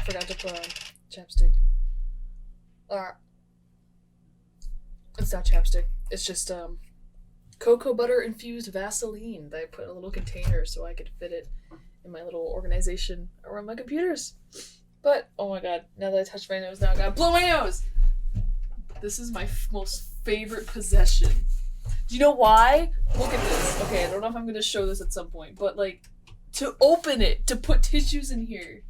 Forgot to put on chapstick. It's not chapstick. It's just cocoa butter infused Vaseline that I put in a little container so I could fit it in my little organization around my computers. But, oh my god, now that I touched my nose, now I gotta blow my nose! This is my most favorite possession. Do you know why? Look at this. Okay, I don't know if I'm gonna show this at some point, but like, to open it, to put tissues in here.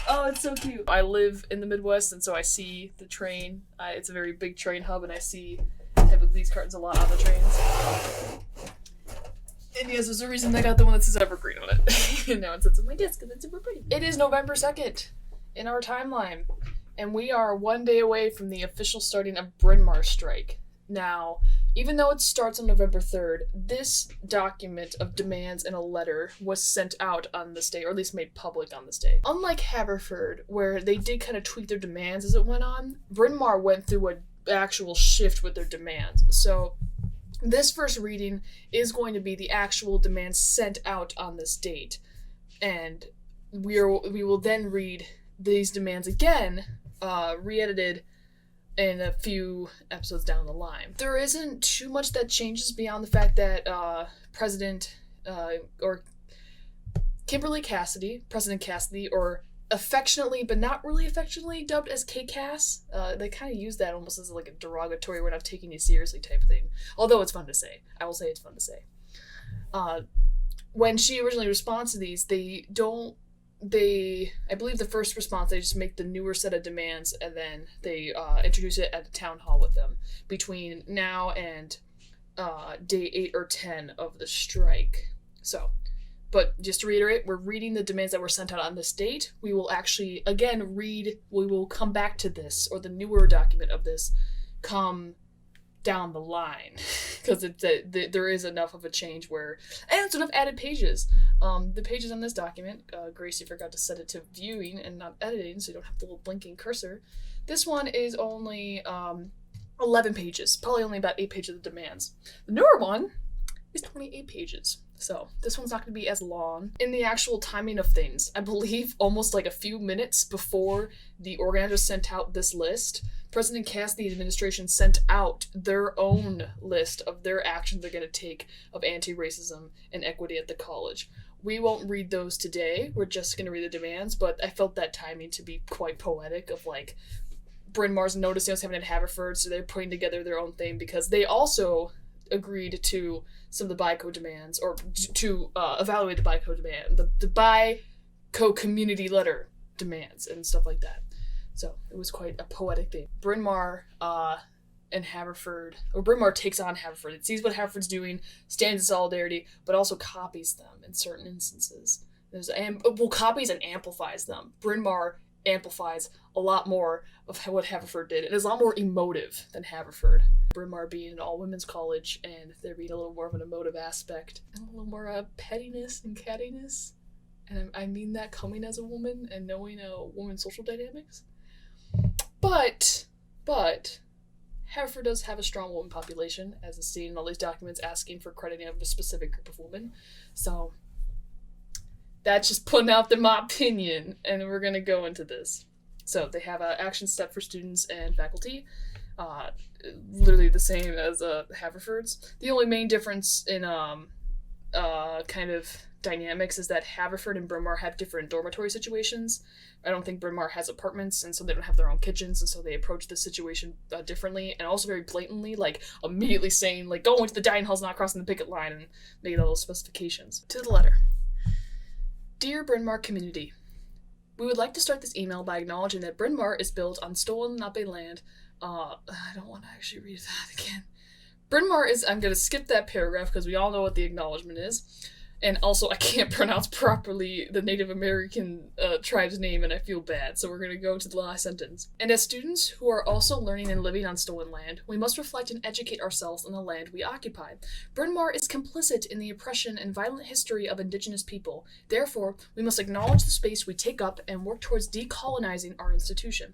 Oh, it's so cute. I live in the Midwest, and so I see the train. It's a very big train hub, and I see these cartons a lot on the trains. And yes, there's a reason I got the one that says Evergreen on it. And now it sits on my desk, and it's super pretty. It is November 2nd in our timeline, and we are 1 day away from the official starting of Bryn Mawr strike. Now, even though it starts on November 3rd, this document of demands in a letter was sent out on this day, or at least made public on this day. Unlike Haverford, where they did kind of tweak their demands as it went on, Bryn Mawr went through an actual shift with their demands. So this first reading is going to be the actual demands sent out on this date. And we will then read these demands again, re-edited in a few episodes down the line. There isn't too much that changes beyond the fact that President Cassidy, or affectionately but not really affectionately dubbed as K-Cass, they kind of use that almost as like a derogatory, we're not taking you seriously type of thing. Although it's fun to say. I will say it's fun to say. When she originally responds to these, I believe the first response, they just make the newer set of demands, and then they introduce it at a town hall with them between now and day 8 or 10 of the strike. So, but just to reiterate, we're reading the demands that were sent out on this date. We will actually, again, we will come back to this, or the newer document of this, come down the line, because there is enough of a change where, and it's enough added pages. The pages on this document, Gracie forgot to set it to viewing and not editing, so you don't have the little blinking cursor. This one is only 11 pages, probably only about 8 pages of the demands. The newer one is 28 pages, so this one's not going to be as long. In the actual timing of things, I believe almost like a few minutes before the organizers sent out this list, President Cassidy's administration sent out their own list of their actions they're going to take of anti-racism and equity at the college. We won't read those today. We're just going to read the demands, but I felt that timing to be quite poetic of like Bryn Mawr's noticing what's happening at Haverford, so they're putting together their own thing because they also agreed to some of the BICO demands, or to evaluate the BICO demand, the BICO community letter demands and stuff like that. So it was quite a poetic thing. Bryn Mawr and Haverford, or Bryn Mawr takes on Haverford. It sees what Haverford's doing, stands in solidarity, but also copies them in certain instances. Copies and amplifies them. Bryn Mawr amplifies a lot more of what Haverford did. It is a lot more emotive than Haverford. Bryn Mawr being an all-women's college, and there being a little more of an emotive aspect, and a little more pettiness and cattiness. And I mean that coming as a woman and knowing a woman's social dynamics. But Haverford does have a strong woman population, as is seen in all these documents asking for crediting of a specific group of women. So that's just putting out there my opinion, and we're going to go into this. So they have an action step for students and faculty, literally the same as Haverford's. The only main difference in kind of dynamics is that Haverford and Bryn Mawr have different dormitory situations. I don't think Bryn Mawr has apartments, and so they don't have their own kitchens, and so they approach the situation differently, and also very blatantly, like immediately saying, like, go into the dining halls, not crossing the picket line, and making all those specifications. To the letter. Dear Bryn Mawr community, we would like to start this email by acknowledging that Bryn Mawr is built on stolen Nape land. I don't want to actually read that again. Bryn Mawr is, I'm going to skip that paragraph because we all know what the acknowledgement is. And also, I can't pronounce properly the Native American tribe's name, and I feel bad, so we're going to go to the last sentence. And as students who are also learning and living on stolen land, we must reflect and educate ourselves on the land we occupy. Bryn Mawr is complicit in the oppression and violent history of Indigenous people. Therefore, we must acknowledge the space we take up and work towards decolonizing our institution.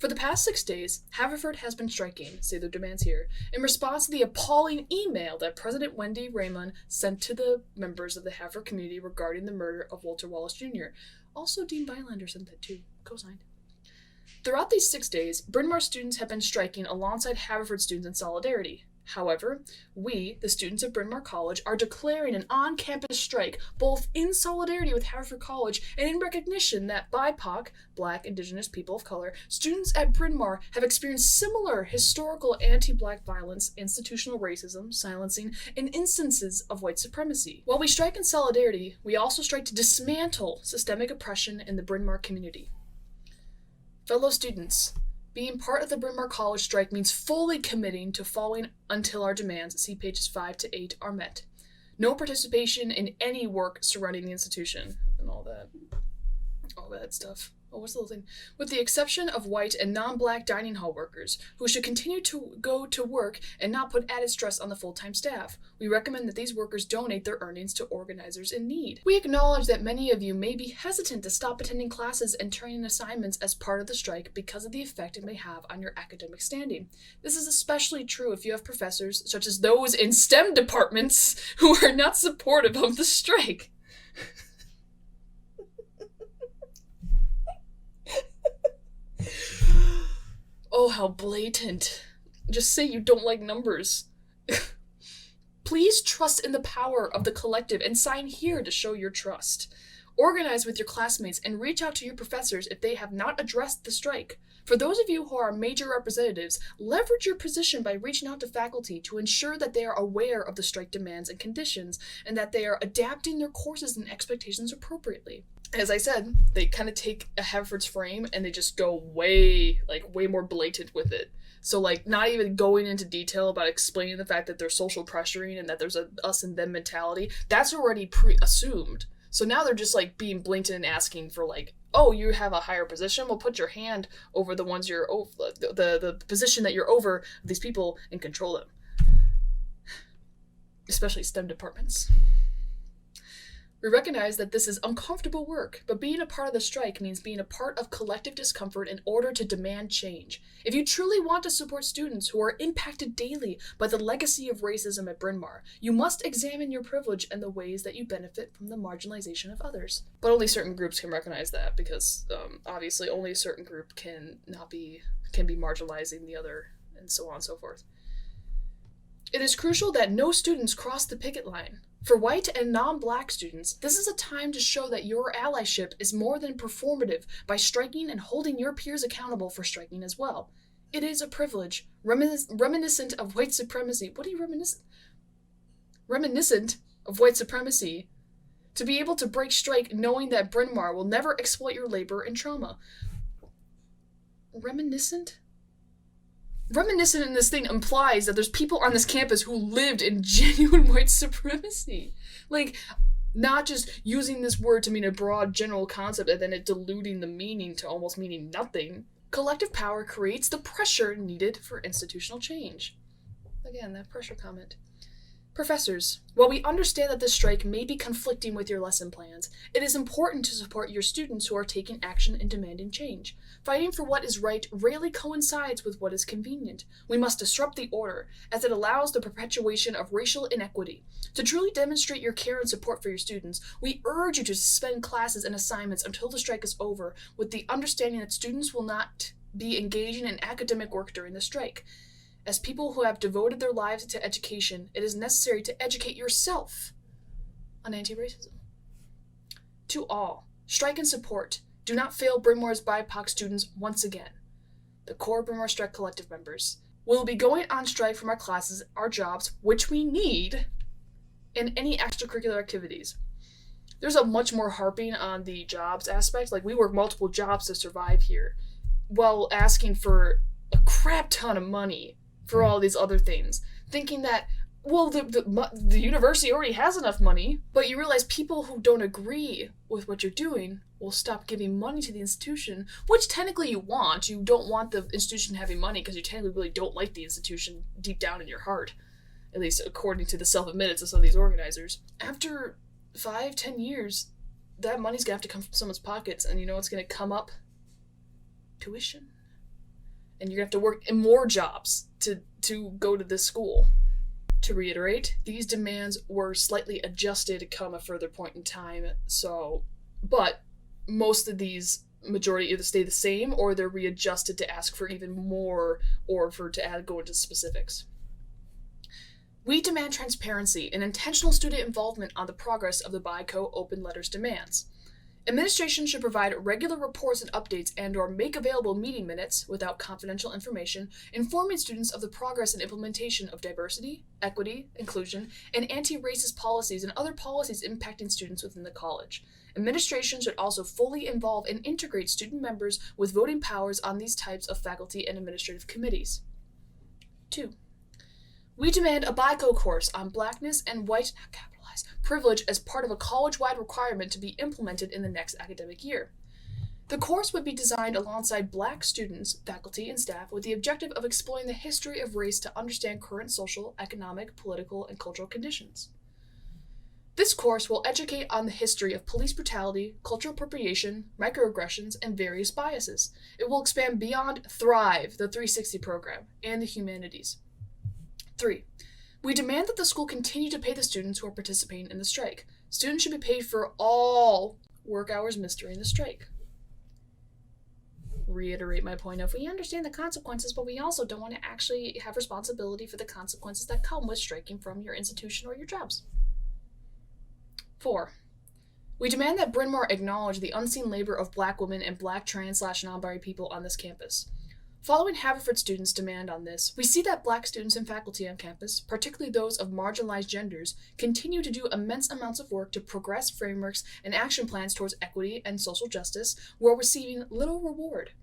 For the past 6 days, Haverford has been striking, say their demands here, in response to the appalling email that President Wendy Raymond sent to the members of the Haverford community regarding the murder of Walter Wallace Jr. Also, Dean Bylander sent that too. Co-signed. Throughout these 6 days, Bryn Mawr students have been striking alongside Haverford students in solidarity. However, we, the students of Bryn Mawr College, are declaring an on-campus strike, both in solidarity with Haverford College and in recognition that BIPOC, Black, Indigenous, People of Color, students at Bryn Mawr have experienced similar historical anti-Black violence, institutional racism, silencing, and instances of white supremacy. While we strike in solidarity, we also strike to dismantle systemic oppression in the Bryn Mawr community. Fellow students, being part of the Bryn Mawr College strike means fully committing to following until our demands, see pages 5 to 8, are met. No participation in any work surrounding the institution, and all that stuff. Oh, what's the little thing? With the exception of white and non-Black dining hall workers, who should continue to go to work and not put added stress on the full-time staff. We recommend that these workers donate their earnings to organizers in need. We acknowledge that many of you may be hesitant to stop attending classes and turning in assignments as part of the strike because of the effect it may have on your academic standing. This is especially true if you have professors, such as those in STEM departments, who are not supportive of the strike. Oh, how blatant. Just say you don't like numbers. Please trust in the power of the collective and sign here to show your trust. Organize with your classmates and reach out to your professors if they have not addressed the strike. For those of you who are major representatives, leverage your position by reaching out to faculty to ensure that they are aware of the strike demands and conditions and that they are adapting their courses and expectations appropriately. As I said, they kind of take a Haverford's frame and they just go way more blatant with it. So, not even going into detail about explaining the fact that there's social pressuring and that there's a us and them mentality, that's already assumed. So now they're just, being blatant and asking for, oh, you have a higher position? Well, put your hand over the ones you're over, the position that you're over, these people, and control them. Especially STEM departments. We recognize that this is uncomfortable work, but being a part of the strike means being a part of collective discomfort in order to demand change. If you truly want to support students who are impacted daily by the legacy of racism at Bryn Mawr, you must examine your privilege and the ways that you benefit from the marginalization of others. But only certain groups can recognize that, because obviously only a certain group can be marginalizing the other, and so on and so forth. It is crucial that no students cross the picket line. For white and non-Black students, this is a time to show that your allyship is more than performative by striking and holding your peers accountable for striking as well. It is a privilege, reminiscent of white supremacy. What are you reminiscent? Reminiscent of white supremacy, to be able to break strike knowing that Bryn Mawr will never exploit your labor and trauma. Reminiscent? Reminiscent in this thing implies that there's people on this campus who lived in genuine white supremacy. Not just using this word to mean a broad general concept and then it diluting the meaning to almost meaning nothing. Collective power creates the pressure needed for institutional change. Again, that pressure comment. Professors, while we understand that this strike may be conflicting with your lesson plans, it is important to support your students who are taking action and demanding change. Fighting for what is right rarely coincides with what is convenient. We must disrupt the order, as it allows the perpetuation of racial inequity. To truly demonstrate your care and support for your students, we urge you to suspend classes and assignments until the strike is over, with the understanding that students will not be engaging in academic work during the strike. As people who have devoted their lives to education, it is necessary to educate yourself on anti-racism. To all, strike and support. Do not fail Bryn Mawr's BIPOC students once again. The core Bryn Mawr Strike Collective members. We will be going on strike from our classes, our jobs, which we need, and any extracurricular activities. There's a much more harping on the jobs aspect. We work multiple jobs to survive here, while asking for a crap ton of money for all these other things, thinking that, well, the university already has enough money, but you realize people who don't agree with what you're doing will stop giving money to the institution, which technically you want. You don't want the institution having money because you technically really don't like the institution deep down in your heart, at least according to the self-admittance of some of these organizers. After 5-10 years, that money's gonna have to come from someone's pockets, and you know what's gonna come up? Tuition. and you're going to have to work in more jobs to go to this school. To reiterate, these demands were slightly adjusted come a further point in time, but most of these majority either stay the same or they're readjusted to ask for even more or go into specifics. We demand transparency and intentional student involvement on the progress of the BICO open letters demands. Administration should provide regular reports and updates and/or make available meeting minutes without confidential information, informing students of the progress and implementation of diversity, equity, inclusion, and anti-racist policies and other policies impacting students within the college. Administration should also fully involve and integrate student members with voting powers on these types of faculty and administrative committees. 2. We demand a BICO course on Blackness and white privilege as part of a college-wide requirement to be implemented in the next academic year. The course would be designed alongside Black students, faculty, and staff with the objective of exploring the history of race to understand current social, economic, political, and cultural conditions. This course will educate on the history of police brutality, cultural appropriation, microaggressions, and various biases. It will expand beyond Thrive, the 360 program, and the humanities. 3. We demand that the school continue to pay the students who are participating in the strike. Students should be paid for all work hours missed during the strike. Reiterate my point of, we understand the consequences, but we also don't want to actually have responsibility for the consequences that come with striking from your institution or your jobs. 4. We demand that Bryn Mawr acknowledge the unseen labor of Black women and Black trans/non-binary people on this campus. Following Haverford students' demand on this, we see that Black students and faculty on campus, particularly those of marginalized genders, continue to do immense amounts of work to progress frameworks and action plans towards equity and social justice while receiving little reward.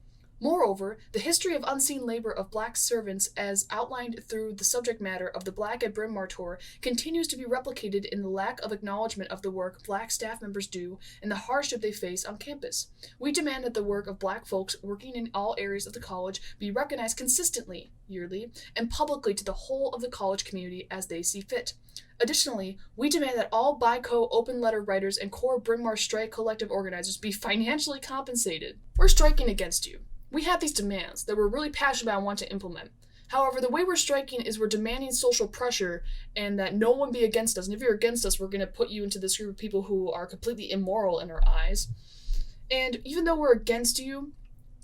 Moreover, the history of unseen labor of Black servants as outlined through the subject matter of the Black at Bryn Mawr tour continues to be replicated in the lack of acknowledgement of the work Black staff members do and the hardship they face on campus. We demand that the work of Black folks working in all areas of the college be recognized consistently, yearly, and publicly to the whole of the college community as they see fit. Additionally, we demand that all BICO open letter writers and core Bryn Mawr strike collective organizers be financially compensated. We're striking against you. We have these demands that we're really passionate about and want to implement. However, the way we're striking is we're demanding social pressure and that no one be against us. And if you're against us, we're going to put you into this group of people who are completely immoral in our eyes. And even though we're against you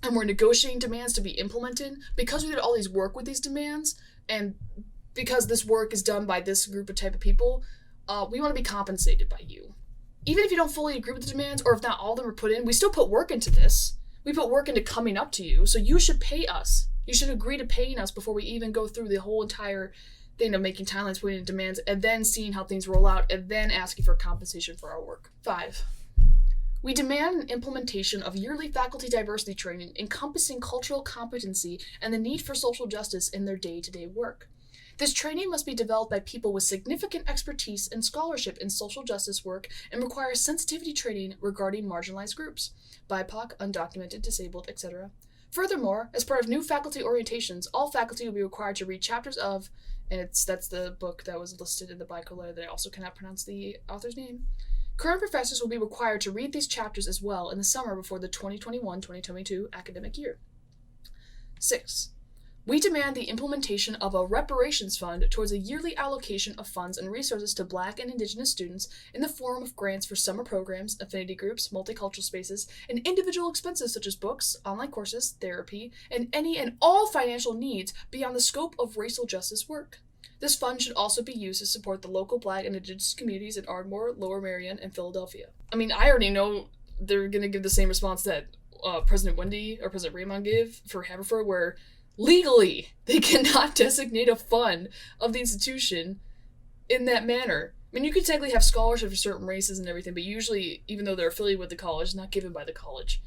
and we're negotiating demands to be implemented, because we did all these work with these demands and because this work is done by this group of type of people, we want to be compensated by you. Even if you don't fully agree with the demands or if not all of them are put in, we still put work into this. We put work into coming up to you, so you should pay us. You should agree to paying us before we even go through the whole entire thing of making timelines, putting in demands, and then seeing how things roll out, and then asking for compensation for our work. 5. We demand an implementation of yearly faculty diversity training encompassing cultural competency and the need for social justice in their day-to-day work. This training must be developed by people with significant expertise and scholarship in social justice work and requires sensitivity training regarding marginalized groups, BIPOC, undocumented, disabled, etc. Furthermore, as part of new faculty orientations, all faculty will be required to read chapters of, and that's the book that was listed in the BICO letter that I also cannot pronounce the author's name. Current professors will be required to read these chapters as well in the summer before the 2021-2022 academic year. 6. We demand the implementation of a reparations fund towards a yearly allocation of funds and resources to Black and Indigenous students in the form of grants for summer programs, affinity groups, multicultural spaces, and individual expenses such as books, online courses, therapy, and any and all financial needs beyond the scope of racial justice work. This fund should also be used to support the local Black and Indigenous communities in Ardmore, Lower Merion, and Philadelphia. I mean, I already know they're going to give the same response that President Wendy or President Raymond give for Haverford, where legally, they cannot designate a fund of the institution in that manner. I mean, you could technically have scholarship for certain races and everything, but usually, even though they're affiliated with the college, it's not given by the college.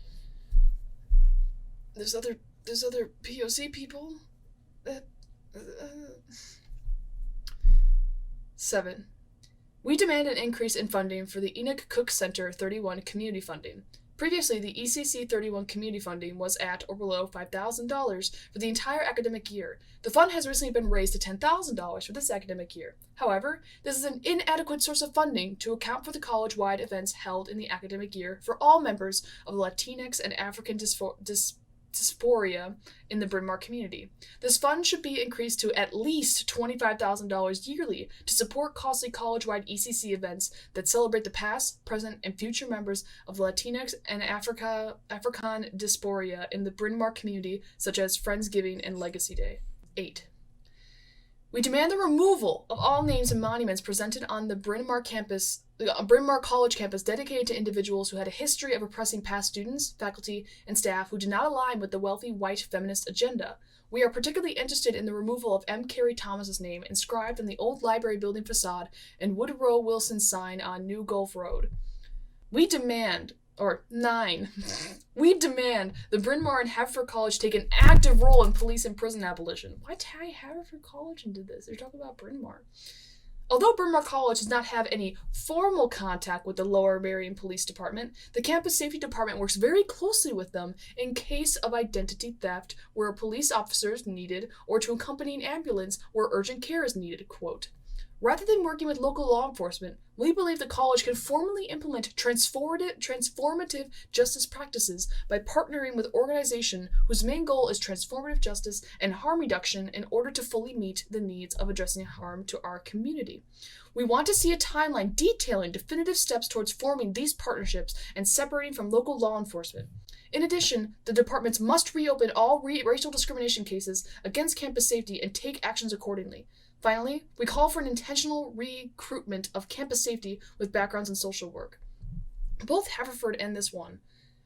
There's other POC people that... 7. We demand an increase in funding for the Enoch Cook Center 31 community funding. Previously, the ECC 31 community funding was at or below $5,000 for the entire academic year. The fund has recently been raised to $10,000 for this academic year. However, this is an inadequate source of funding to account for the college-wide events held in the academic year for all members of the Latinx and African dysphoria in the Bryn Mawr community. This fund should be increased to at least $25,000 yearly to support costly college-wide ECC events that celebrate the past, present, and future members of Latinx and African dysphoria in the Bryn Mawr community, such as Friendsgiving and Legacy Day. 8. We demand the removal of all names and monuments presented on the Bryn Mawr College campus dedicated to individuals who had a history of oppressing past students, faculty, and staff who did not align with the wealthy white feminist agenda. We are particularly interested in the removal of M. Carey Thomas's name inscribed on the old library building facade and Woodrow Wilson's sign on New Gulf Road. 9. We demand the Bryn Mawr and Haverford College take an active role in police and prison abolition. Why tie Haverford College into this? They're talking about Bryn Mawr. Although Bryn Mawr College does not have any formal contact with the Lower Merion Police Department, the Campus Safety Department works very closely with them in case of identity theft where a police officer is needed or to accompany an ambulance where urgent care is needed, quote. Rather than working with local law enforcement, we believe the college can formally implement transformative justice practices by partnering with organizations whose main goal is transformative justice and harm reduction in order to fully meet the needs of addressing harm to our community. We want to see a timeline detailing definitive steps towards forming these partnerships and separating from local law enforcement. In addition, the departments must reopen all racial discrimination cases against campus safety and take actions accordingly. Finally, we call for an intentional recruitment of campus safety with backgrounds in social work. Both Haverford and this one,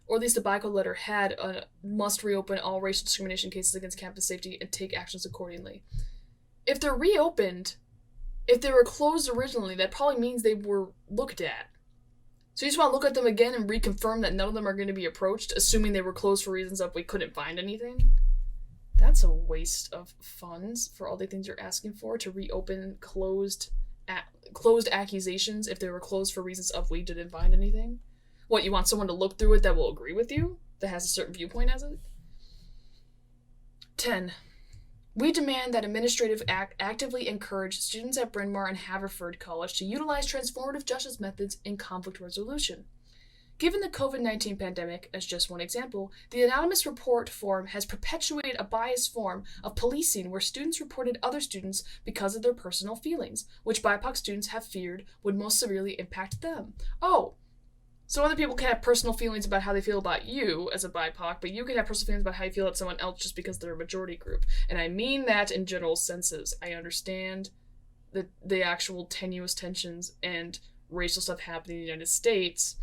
or at least the BICO letter, had a must reopen all racial discrimination cases against campus safety and take actions accordingly. If they're reopened, if they were closed originally, that probably means they were looked at. So you just want to look at them again and reconfirm that none of them are going to be approached, assuming they were closed for reasons of we couldn't find anything? That's a waste of funds for all the things you're asking for, to reopen closed accusations if they were closed for reasons of we didn't find anything. What, you want someone to look through it that will agree with you? That has a certain viewpoint as it? 10. We demand that administrative actively encourage students at Bryn Mawr and Haverford College to utilize transformative justice methods in conflict resolution. Given the COVID-19 pandemic, as just one example, the anonymous report form has perpetuated a biased form of policing where students reported other students because of their personal feelings, which BIPOC students have feared would most severely impact them. Oh, so other people can have personal feelings about how they feel about you as a BIPOC, but you can have personal feelings about how you feel about someone else just because they're a majority group. And I mean that in general senses. I understand the actual tenuous tensions and racial stuff happening in the United States.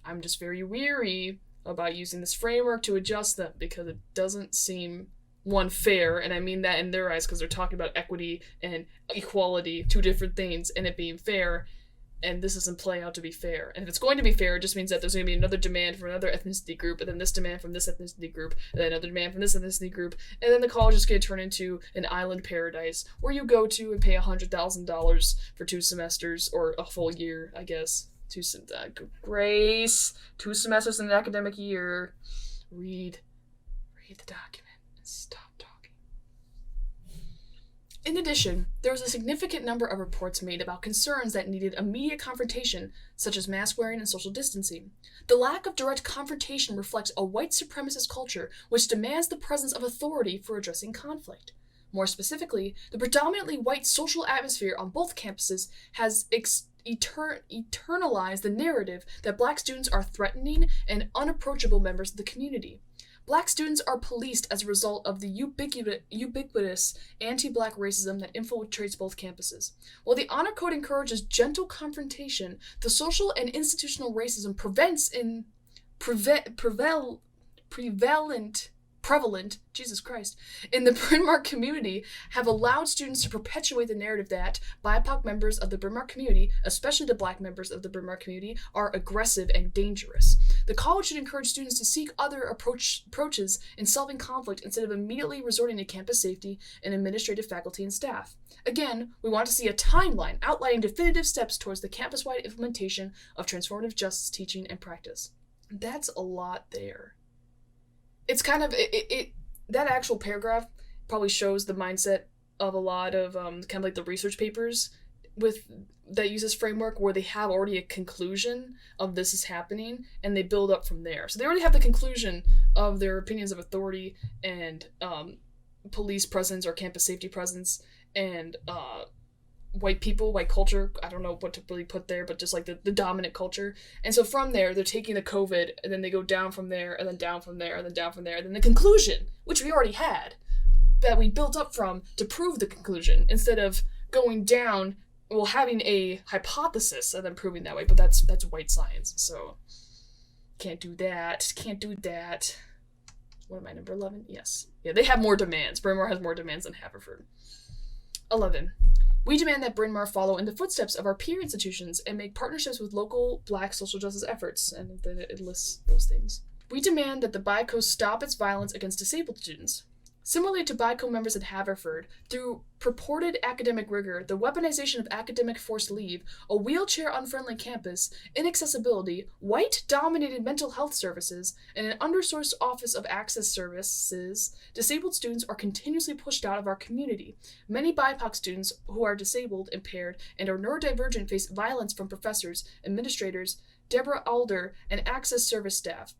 I'm just very weary about using this framework to adjust them because it doesn't seem, one, fair, and I mean that in their eyes because they're talking about equity and equality, two different things, and it being fair, and this doesn't play out to be fair. And if it's going to be fair, it just means that there's going to be another demand from another ethnicity group, and then this demand from this ethnicity group, and then another demand from this ethnicity group, and then the college is going to turn into an island paradise where you go to and pay $100,000 for 2 semesters, or a full year, I guess. Grace, 2 semesters in an academic year. Read the document and stop talking. In addition, there was a significant number of reports made about concerns that needed immediate confrontation, such as mask wearing and social distancing. The lack of direct confrontation reflects a white supremacist culture which demands the presence of authority for addressing conflict. More specifically, the predominantly white social atmosphere on both campuses has eternalize the narrative that Black students are threatening and unapproachable members of the community. Black students are policed as a result of the ubiquitous anti-Black racism that infiltrates both campuses. While the honor code encourages gentle confrontation, the social and institutional racism prevalent, Jesus Christ, in the Bryn Mawr community have allowed students to perpetuate the narrative that BIPOC members of the Bryn Mawr community, especially the Black members of the Bryn Mawr community, are aggressive and dangerous. The college should encourage students to seek other approaches in solving conflict instead of immediately resorting to campus safety and administrative faculty and staff. Again, we want to see a timeline outlining definitive steps towards the campus-wide implementation of transformative justice teaching and practice. That's a lot there. It's kind of, that actual paragraph probably shows the mindset of a lot of kind of like the research papers that uses framework where they have already a conclusion of this is happening, and they build up from there. So they already have the conclusion of their opinions of authority and police presence or campus safety presence and white people, white culture. I don't know what to really put there, but just like the dominant culture. And so from there, they're taking the COVID, and then they go down from there, and then down from there, and then down from there, and then the conclusion, which we already had, that we built up from to prove the conclusion, instead of going down, well, having a hypothesis and then proving that way. But that's white science, so can't do that. What am I, number 11? Yes. Yeah, they have more demands. Bryn Mawr has more demands than Haverford. 11. We demand that Bryn Mawr follow in the footsteps of our peer institutions and make partnerships with local Black social justice efforts, and then it lists those things. We demand that the BICO stop its violence against disabled students. Similarly to BICO members at Haverford, through purported academic rigor, the weaponization of academic forced leave, a wheelchair-unfriendly campus, inaccessibility, white-dominated mental health services, and an undersourced office of access services, disabled students are continuously pushed out of our community. Many BIPOC students who are disabled, impaired, and are neurodivergent face violence from professors, administrators, Deborah Alder, and access service staff.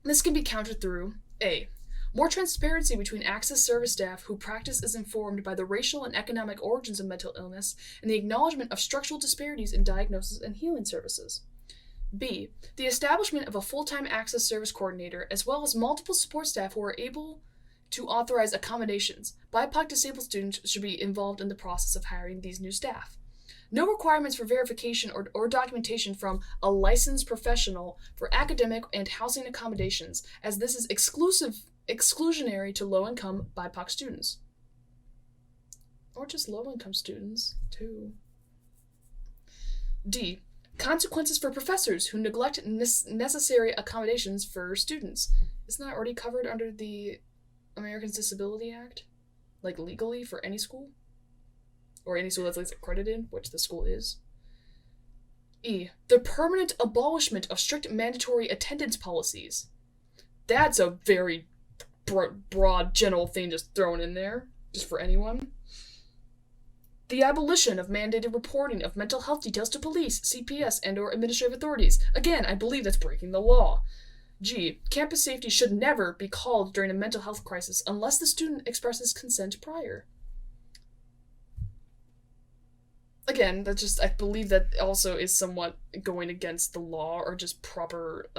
This can be countered through A. More transparency between access service staff who practice is informed by the racial and economic origins of mental illness and the acknowledgement of structural disparities in diagnosis and healing services. B. The establishment of a full-time access service coordinator as well as multiple support staff who are able to authorize accommodations. BIPOC disabled students should be involved in the process of hiring these new staff. No requirements for verification or documentation from a licensed professional for academic and housing accommodations, as this is exclusionary to low-income BIPOC students. Or just low-income students, too. D. Consequences for professors who neglect necessary accommodations for students. Isn't that already covered under the Americans Disability Act? Like, legally for any school? Or any school that's like accredited, which the school is. E. The permanent abolishment of strict mandatory attendance policies. That's a very broad, general thing just thrown in there, just for anyone. The abolition of mandated reporting of mental health details to police, CPS, and/or administrative authorities. Again, I believe that's breaking the law. G. Campus safety should never be called during a mental health crisis unless the student expresses consent prior. Again, that's just, I believe that also is somewhat going against the law or just proper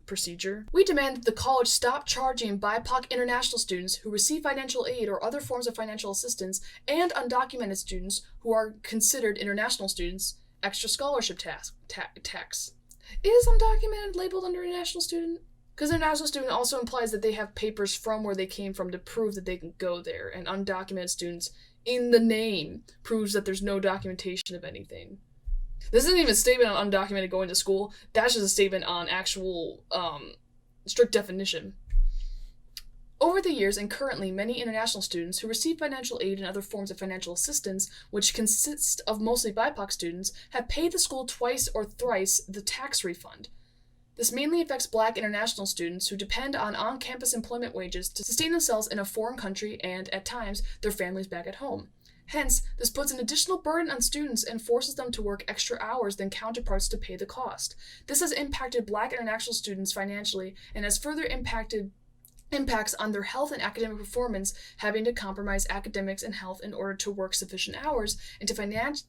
procedure. We demand that the college stop charging BIPOC international students who receive financial aid or other forms of financial assistance and undocumented students who are considered international students extra scholarship tax. Is undocumented labeled under international student? Because international student also implies that they have papers from where they came from to prove that they can go there, and undocumented students in the name proves that there's no documentation of anything. This isn't even a statement on undocumented going to school. That's just a statement on actual strict definition. Over the years and currently, many international students who receive financial aid and other forms of financial assistance, which consist of mostly BIPOC students, have paid the school twice or thrice the tax refund. This mainly affects Black international students who depend on on-campus employment wages to sustain themselves in a foreign country and, at times, their families back at home. Hence, this puts an additional burden on students and forces them to work extra hours than counterparts to pay the cost. This has impacted Black international students financially and has further impacts on their health and academic performance, having to compromise academics and health in order to work sufficient hours and to finance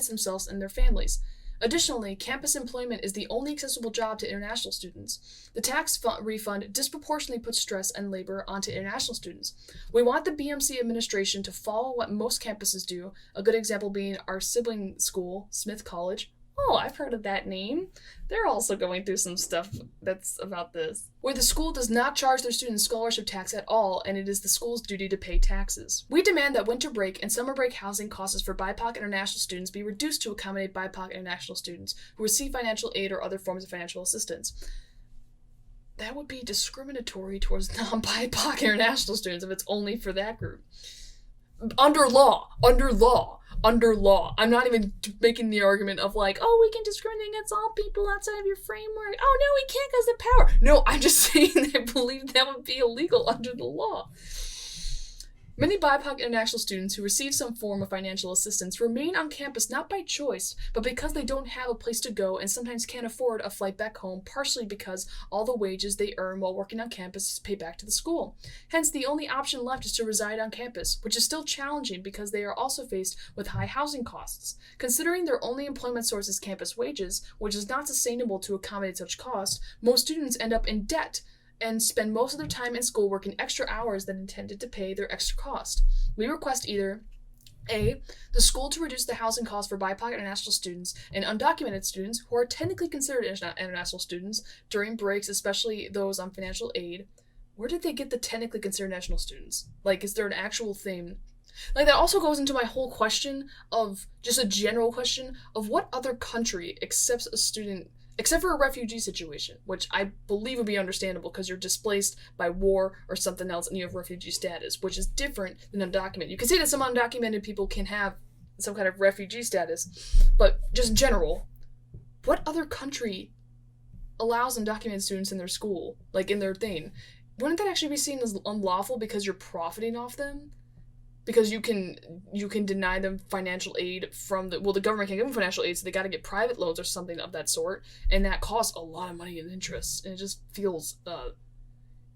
themselves and their families. Additionally, campus employment is the only accessible job to international students. The tax refund disproportionately puts stress and labor onto international students. We want the BMC administration to follow what most campuses do, a good example being our sibling school, Smith College. Oh, I've heard of that name. They're also going through some stuff that's about this. Where the school does not charge their students scholarship tax at all, and it is the school's duty to pay taxes. We demand that winter break and summer break housing costs for BIPOC international students be reduced to accommodate BIPOC international students who receive financial aid or other forms of financial assistance. That would be discriminatory towards non-BIPOC international students if it's only for that group. Under law. I'm not even making the argument of like, oh, we can discriminate against all people outside of your framework. Oh, no, we can't because of power. No, I'm just saying I believe that would be illegal under the law. Many BIPOC international students who receive some form of financial assistance remain on campus not by choice, but because they don't have a place to go and sometimes can't afford a flight back home, partially because all the wages they earn while working on campus is paid back to the school. Hence, the only option left is to reside on campus, which is still challenging because they are also faced with high housing costs. Considering their only employment source is campus wages, which is not sustainable to accommodate such costs, most students end up in debt and spend most of their time in school working extra hours than intended to pay their extra cost. We request either A, the school to reduce the housing costs for BIPOC international students and undocumented students who are technically considered international students during breaks, especially those on financial aid. Where did they get the technically considered national students? Like, is there an actual thing? Like, that also goes into my whole question of, just a general question of what other country accepts a student, except for a refugee situation, which I believe would be understandable because you're displaced by war or something else and you have refugee status, which is different than undocumented. You can say that some undocumented people can have some kind of refugee status, but just in general, what other country allows undocumented students in their school, like in their thing? Wouldn't that actually be seen as unlawful because you're profiting off them? Because you can deny them financial aid from the government can't give them financial aid, so they got to get private loans or something of that sort, and that costs a lot of money and interest, and it just feels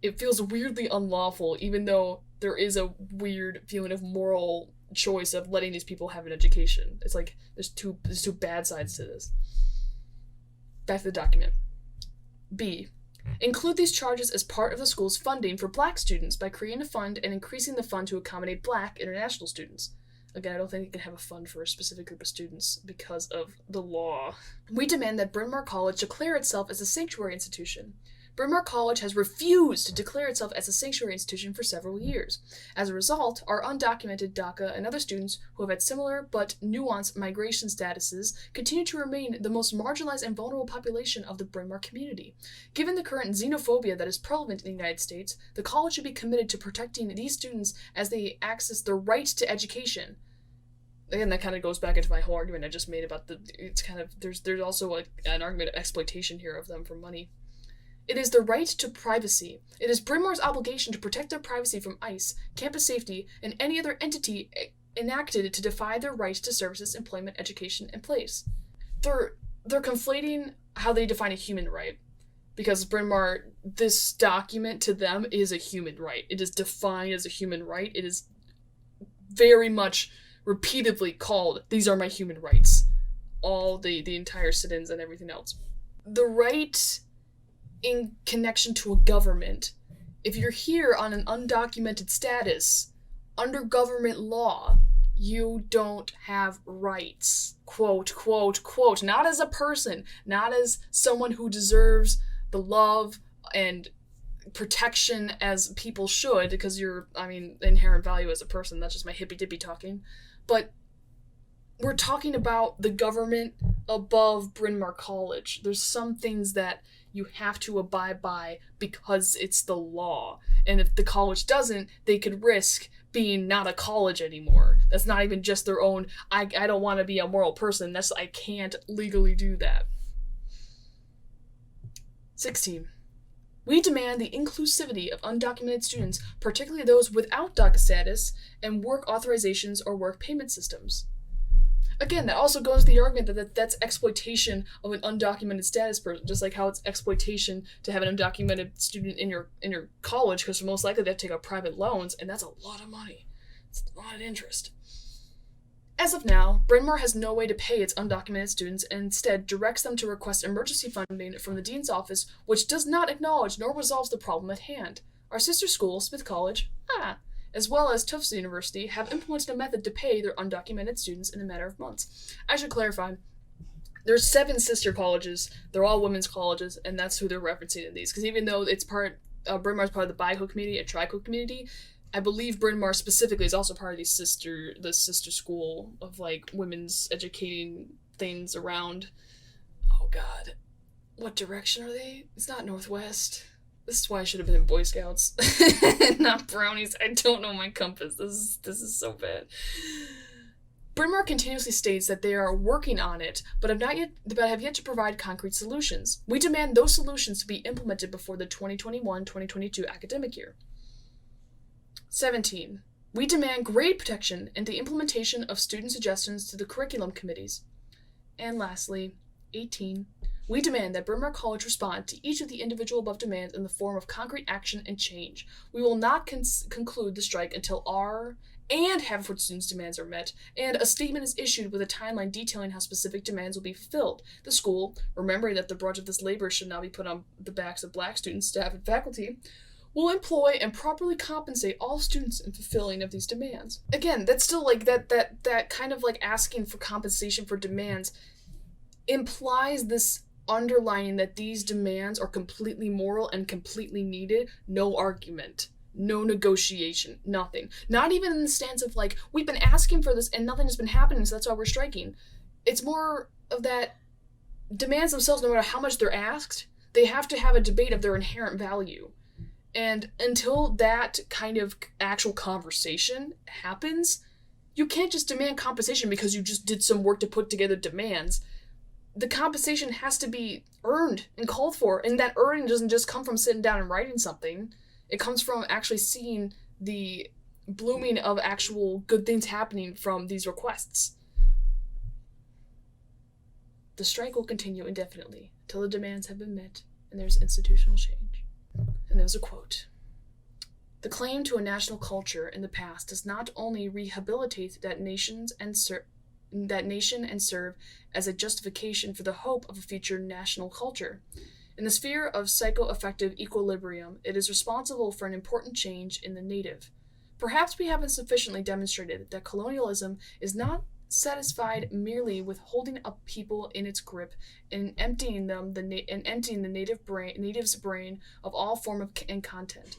weirdly unlawful, even though there is a weird feeling of moral choice of letting these people have an education. It's like there's two bad sides to this. Back to the document. B. Include these charges as part of the school's funding for Black students by creating a fund and increasing the fund to accommodate Black international students. Again, I don't think you can have a fund for a specific group of students because of the law. We demand that Bryn Mawr College declare itself as a sanctuary institution. Bryn Mawr College has refused to declare itself as a sanctuary institution for several years. As a result, our undocumented DACA and other students who have had similar but nuanced migration statuses continue to remain the most marginalized and vulnerable population of the Bryn Mawr community. Given the current xenophobia that is prevalent in the United States, the college should be committed to protecting these students as they access their right to education. Again, that kind of goes back into my whole argument I just made about there's also an argument of exploitation here of them for money. It is the right to privacy. It is Bryn Mawr's obligation to protect their privacy from ICE, campus safety, and any other entity enacted to defy their right to services, employment, education, and place. They're conflating how they define a human right. Because Bryn Mawr, this document to them is a human right. It is defined as a human right. It is very much repeatedly called, these are my human rights. All the entire sit-ins and everything else. The right in connection to a government, if you're here on an undocumented status, under government law, you don't have rights. Quote, quote, quote. Not as a person, not as someone who deserves the love and protection as people should, because inherent value as a person. That's just my hippy-dippy talking. But we're talking about the government above Bryn Mawr College. There's some things that you have to abide by because it's the law. And if the college doesn't, they could risk being not a college anymore. That's not even just their own, I don't want to be a moral person. I can't legally do that. 16. We demand the inclusivity of undocumented students, particularly those without DACA status, and work authorizations or work payment systems. Again, that also goes to the argument that that's exploitation of an undocumented status person, just like how it's exploitation to have an undocumented student in your college, because most likely they have to take out private loans, and that's a lot of money. It's a lot of interest. As of now, Bryn Mawr has no way to pay its undocumented students and instead directs them to request emergency funding from the dean's office, which does not acknowledge nor resolves the problem at hand. Our sister school, Smith College, as well as Tufts University, have implemented a method to pay their undocumented students in a matter of months. I should clarify, there's 7 sister colleges, they're all women's colleges, and that's who they're referencing in these, because even though it's Bryn Mawr is part of the BICO community and TRICO community, I believe Bryn Mawr specifically is also part of the sister school of women's educating things around. Oh God, what direction are they? It's not Northwest. This is why I should have been in Boy Scouts, not Brownies. I don't know my compass. This is so bad. Bryn Mawr continuously states that they are working on it, but have yet to provide concrete solutions. We demand those solutions to be implemented before the 2021-2022 academic year. 17. We demand grade protection and the implementation of student suggestions to the curriculum committees. And lastly, 18. We demand that Bryn Mawr College respond to each of the individual above demands in the form of concrete action and change. We will not conclude the strike until our and Haverford students' demands are met, and a statement is issued with a timeline detailing how specific demands will be fulfilled. The school, remembering that the brunt of this labor should not be put on the backs of Black students, staff, and faculty, will employ and properly compensate all students in fulfilling of these demands. Again, that's still like that kind of like asking for compensation for demands implies this underlining that these demands are completely moral and completely needed. No argument, no negotiation, nothing. Not even in the stance of like, we've been asking for this and nothing has been happening, so that's why we're striking. It's more of that demands themselves, no matter how much they're asked, they have to have a debate of their inherent value. And until that kind of actual conversation happens, you can't just demand compensation because you just did some work to put together demands. The compensation has to be earned and called for, and that earning doesn't just come from sitting down and writing something. It comes from actually seeing the blooming of actual good things happening from these requests. The strike will continue indefinitely until the demands have been met and there's institutional change. And there's a quote. The claim to a national culture in the past does not only rehabilitate that nation and serve as a justification for the hope of a future national culture. In the sphere of psychoaffective equilibrium, it is responsible for an important change in the native. Perhaps we haven't sufficiently demonstrated that colonialism is not satisfied merely with holding up people in its grip and emptying the native's brain of all form and content.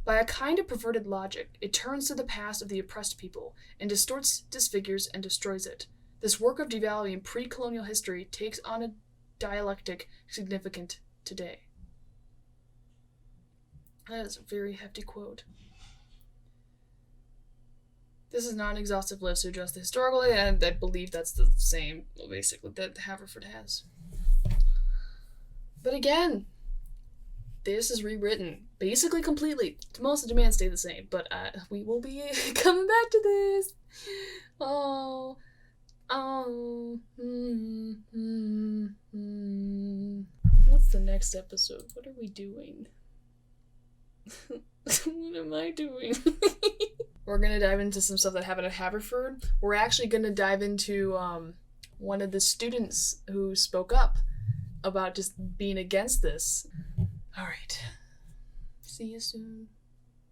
By a kind of perverted logic, it turns to the past of the oppressed people and distorts, disfigures, and destroys it. This work of devaluing pre-colonial history takes on a dialectic significant today. That is a very hefty quote. This is not an exhaustive list to address the historical, and I believe that's the same, basically, that Haverford has. But again, this is rewritten basically completely. Most of the demands stay the same, but we will be coming back to this. What's the next episode? What are we doing? What am I doing? We're going to dive into some stuff that happened at Haverford. We're actually going to dive into one of the students who spoke up about just being against this. All right. See you soon.